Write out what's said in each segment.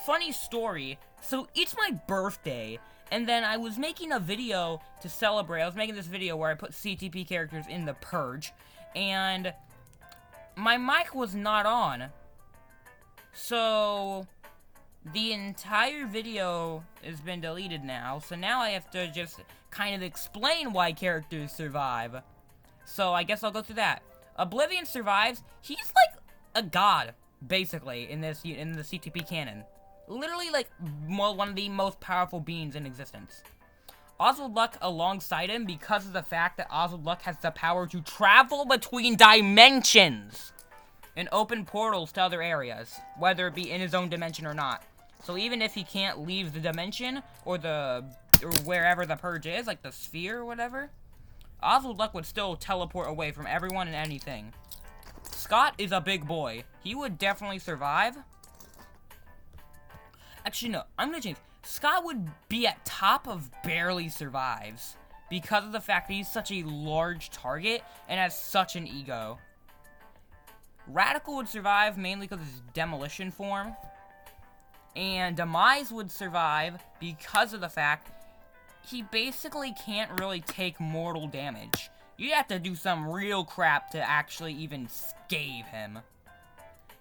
Funny story. So, it's my birthday, and then I was making a video to celebrate. I was making this video where I put CTP characters in the Purge, and my mic was not on. So, the entire video has been deleted now, so now I have to just kind of explain why characters survive. So, I guess I'll go through that. Oblivion survives. He's like a god, basically, in the CTP canon. Literally, like, one of the most powerful beings in existence. Oswald Luck alongside him because of the fact that Oswald Luck has the power to travel between dimensions and open portals to other areas, whether it be in his own dimension or not. So even if he can't leave the dimension or wherever the Purge is, like the sphere or whatever, Oswald Luck would still teleport away from everyone and anything. Scott is a big boy. He would definitely survive. Actually, no. I'm gonna change. Scott would be at top of barely survives because of the fact that he's such a large target and has such an ego. Radical would survive mainly because of his demolition form. And Demise would survive because of the fact he basically can't really take mortal damage. You'd have to do some real crap to actually even scathe him.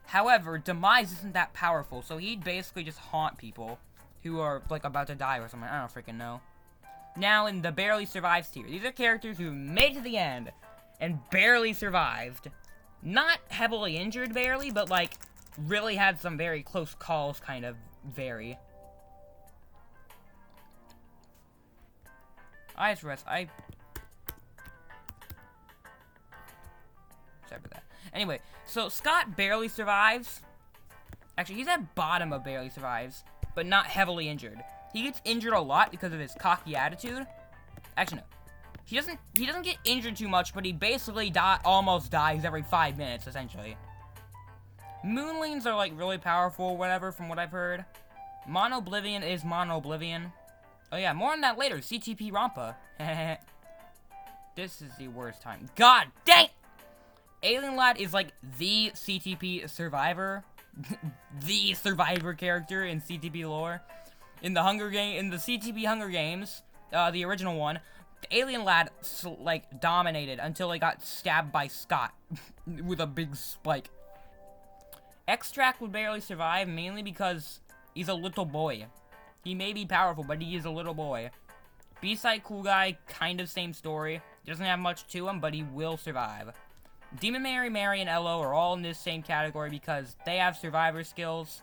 However, Demise isn't that powerful, so he'd basically just haunt people who are, like, about to die or something. I don't freaking know. Now, in the barely survives tier, these are characters who made it to the end and barely survived. Not heavily injured barely, but, like, really had some very close calls kind of vary. Sorry for that. Anyway, so Scott barely survives. Actually, he's at bottom of barely survives, but not heavily injured. He gets injured a lot because of his cocky attitude. Actually, no. He doesn't get injured too much, but he basically almost dies every 5 minutes, essentially. Moonlings are, like, really powerful or whatever, from what I've heard. Mono-Oblivion is Mono-Oblivion. Oh yeah, more on that later. CTP Rampa. This is the worst time. God dang! Alien Lad is, like, the CTP survivor. The survivor character in CTP lore. In the CTP Hunger Games, the original one, the Alien Lad, like, dominated until he got stabbed by Scott with a big spike. Extract would barely survive, mainly because he's a little boy. He may be powerful, but he is a little boy. B-Side Cool Guy, kind of same story. Doesn't have much to him, but he will survive. Demon Mary, and Elo are all in this same category because they have survivor skills.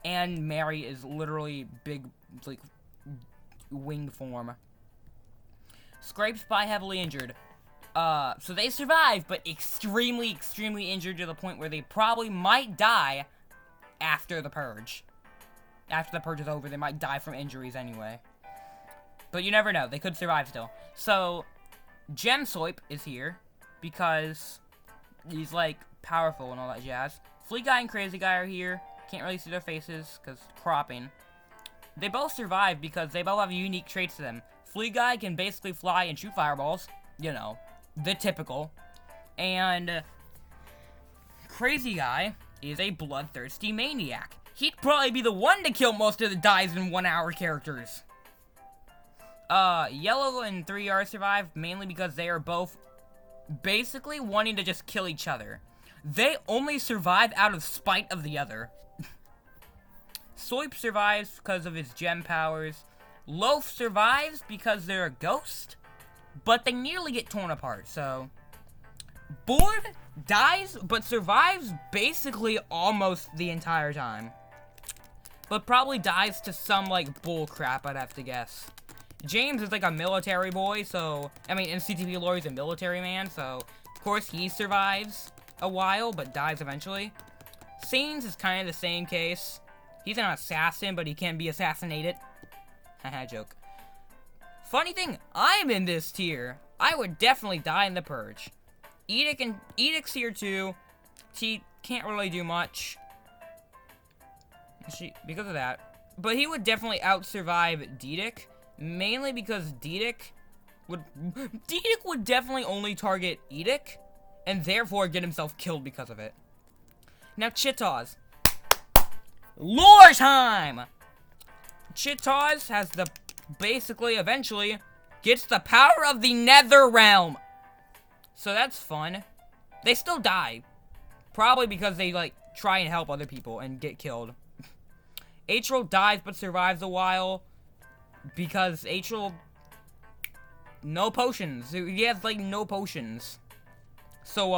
And Mary is literally big, like, winged form. Scrape Spy heavily injured. So they survive, but extremely, extremely injured to the point where they probably might die after the Purge. After the Purge is over, they might die from injuries anyway. But you never know. They could survive still. So, Gem Soip is here because he's, like, powerful and all that jazz. Flea Guy and Crazy Guy are here. Can't really see their faces because cropping. They both survive because they both have unique traits to them. Flea Guy can basically fly and shoot fireballs. You know, the typical. And Crazy Guy is a bloodthirsty maniac. He'd probably be the one to kill most of the dies in 1 hour characters. Yellow and 3R survive mainly because they are both basically wanting to just kill each other. They only survive out of spite of the other. Soip survives because of his gem powers. Loaf survives because they're a ghost, but they nearly get torn apart, so... Bored dies, but survives basically almost the entire time. But probably dies to some, like, bull crap, I'd have to guess. James is, like, a military boy, so... I mean, in CTP lore, he's a military man, so... Of course, he survives a while, but dies eventually. Sains is kind of the same case. He's an assassin, but he can't be assassinated. Haha, joke. Funny thing, I'm in this tier. I would definitely die in the Purge. Edict's here, too. He can't really do much. Because of that. But he would definitely out-survive Dedic, mainly because Dedic would definitely only target Edic, and therefore get himself killed because of it. Now, Chitaz. Lore time! Chitaz has the, basically, eventually, gets the power of the Nether Realm. So that's fun. They still die. Probably because they, like, try and help other people and get killed. Atrial dies but survives a while. Because Atrial... No potions. He has, like, no potions. So,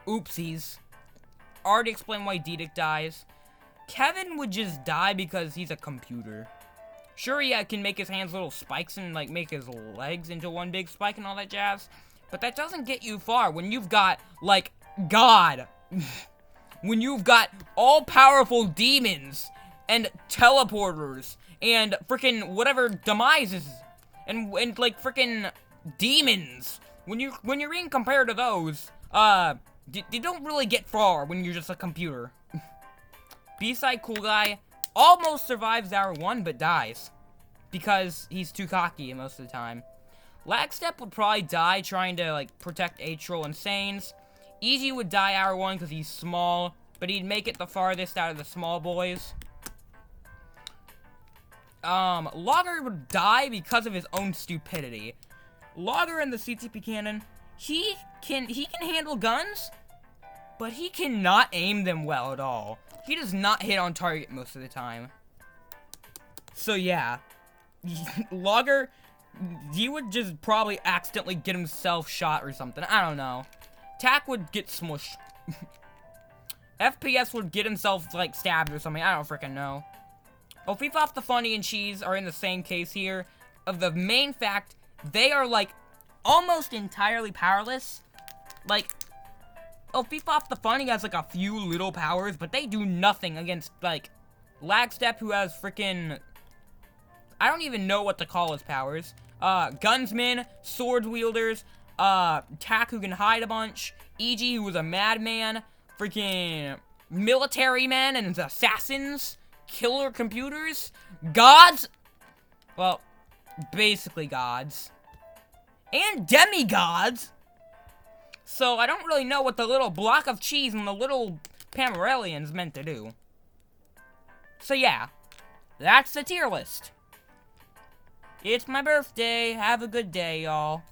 oopsies. Already explained why Diedic dies. Kevin would just die because he's a computer. Sure, yeah, can make his hands little spikes and, like, make his legs into one big spike and all that jazz. But that doesn't get you far when you've got, like, God. When you've got all-powerful demons and teleporters and freaking whatever demises and like freaking demons. When you're being compared to those, you don't really get far when you're just a computer. B-side cool guy almost survives hour 1 but dies because he's too cocky most of the time. Lagstep would probably die trying to like protect Atrial and Sanes. Easy would die hour 1 because he's small, but he'd make it the farthest out of the small boys. Logger would die because of his own stupidity. Logger in the CTP canon, he can handle guns, but he cannot aim them well at all. He does not hit on target most of the time. So yeah, Logger, he would just probably accidentally get himself shot or something. I don't know. Tack would get smushed. FPS would get himself, like, stabbed or something. I don't freaking know. Ofifaf the Funny and Cheese are in the same case here. Of the main fact, they are, like, almost entirely powerless. Like, Ofifaf the Funny has, like, a few little powers, but they do nothing against, like, Lagstep, who has freaking... I don't even know what to call his powers. Gunsmen, sword wielders, Tack, who can hide a bunch, E.G., who was a madman, freaking military men and assassins, killer computers, gods, well, basically gods, and demigods. So I don't really know what the little block of cheese and the little Pamarellians meant to do. So yeah, that's the tier list. It's my birthday. Have a good day, y'all.